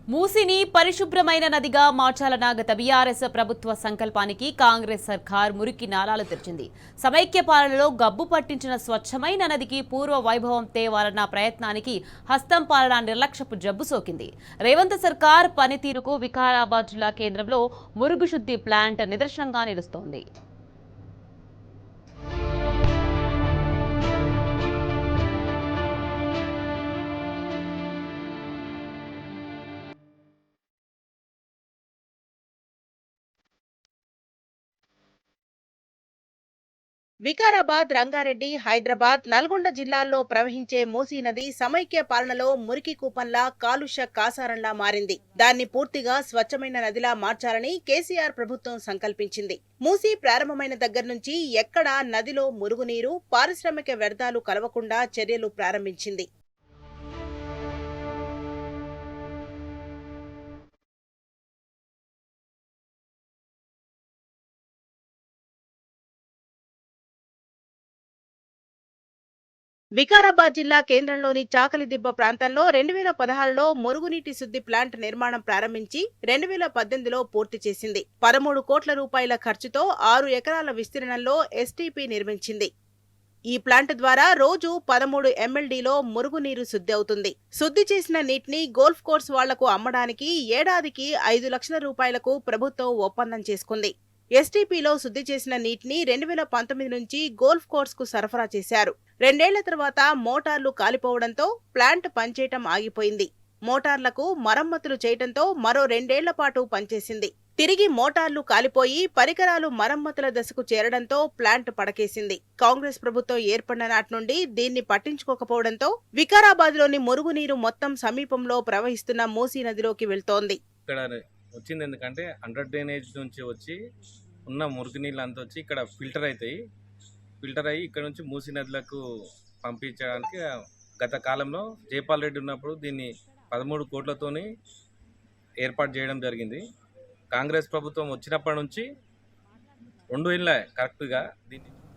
మూసిని పరిశుభ్రమైన నదిగా మార్చాలన్న గత బీఆర్ఎస్ ప్రభుత్వ సంకల్పానికి కాంగ్రెస్ సర్కార్ మురికి నాలాలు తెరిచింది. సమైక్య పాలనలో గబ్బు పట్టించిన స్వచ్ఛమైన నదికి పూర్వ వైభవం తేవాలన్న ప్రయత్నానికి హస్తం పాలన నిర్లక్ష్యపు జబ్బు సోకింది. రేవంత్ సర్కార్ పనితీరుకు వికారాబాద్ జిల్లా కేంద్రంలో మురుగుశుద్ధి ప్లాంట్ నిదర్శనంగా నిలుస్తోంది. వికారాబాద్, రంగారెడ్డి, హైదరాబాద్, నల్గొండ జిల్లాల్లో ప్రవహించే మూసీ నది సమైక్య పాలనలో మురికి కూపంలా, కాలుష్య కాసారంలా మారింది. దాన్ని పూర్తిగా స్వచ్ఛమైన నదిలా మార్చాలని కేసీఆర్ ప్రభుత్వం సంకల్పించింది. మూసీ ప్రారంభమైన దగ్గర నుంచి ఎక్కడా నదిలో మురుగునీరు, పారిశ్రామిక వ్యర్థాలు కలవకుండా చర్యలు ప్రారంభించింది. వికారాబాద్ జిల్లా కేంద్రంలోని చాకలిదిబ్బ ప్రాంతంలో 2016లో మురుగునీటి శుద్ధి ప్లాంట్ నిర్మాణం ప్రారంభించి 2018లో పూర్తి చేసింది. 13 కోట్ల రూపాయల ఖర్చుతో 6 ఎకరాల విస్తీర్ణంలో ఎస్టీపీ నిర్మించింది. ఈ ప్లాంట్ ద్వారా రోజు 13 MLDలో మురుగునీరు శుద్ధి అవుతుంది. శుద్ధి చేసిన నీటిని గోల్ఫ్ కోర్స్ వాళ్లకు అమ్మడానికి ఏడాదికి 5 లక్షల రూపాయలకు ప్రభుత్వం ఒప్పందం చేసుకుంది. ఎస్టీపీలో శుద్ధి చేసిన నీటిని 2019 నుంచి గోల్ఫ్ కోర్స్ కు సరఫరా చేశారు. 2 ఏళ్ల తర్వాత మోటార్లు కాలిపోవడంతో ప్లాంట్ పనిచేయటం ఆగిపోయింది. మోటార్లకు మరమ్మతులు చేయటంతో మరో 2 ఏళ్ల పాటు పనిచేసింది. తిరిగి మోటార్లు కాలిపోయి పరికరాలు మరమ్మతుల దశకు చేరడంతో ప్లాంట్ పడకేసింది. కాంగ్రెస్ ప్రభుత్వం ఏర్పడిన నాటి నుండి దీన్ని పట్టించుకోకపోవడంతో వికారాబాద్లోని మురుగునీరు మొత్తం సమీపంలో ప్రవహిస్తున్న మూసీ నదిలోకి వెళ్తోంది. వచ్చింది ఎందుకంటే అండర్ డ్రైనేజ్ నుంచి వచ్చి ఉన్న మురుగునీళ్ళు అంతా వచ్చి ఇక్కడ ఫిల్టర్ అయ్యి ఇక్కడ నుంచి మూసీ నదులకు పంపించడానికి గత కాలంలో జైపాల్ రెడ్డి ఉన్నప్పుడు దీన్ని 13 కోట్లతోని ఏర్పాటు చేయడం జరిగింది. కాంగ్రెస్ ప్రభుత్వం వచ్చినప్పటి నుంచి 2 ఏళ్ళ కరెక్ట్గా దీన్ని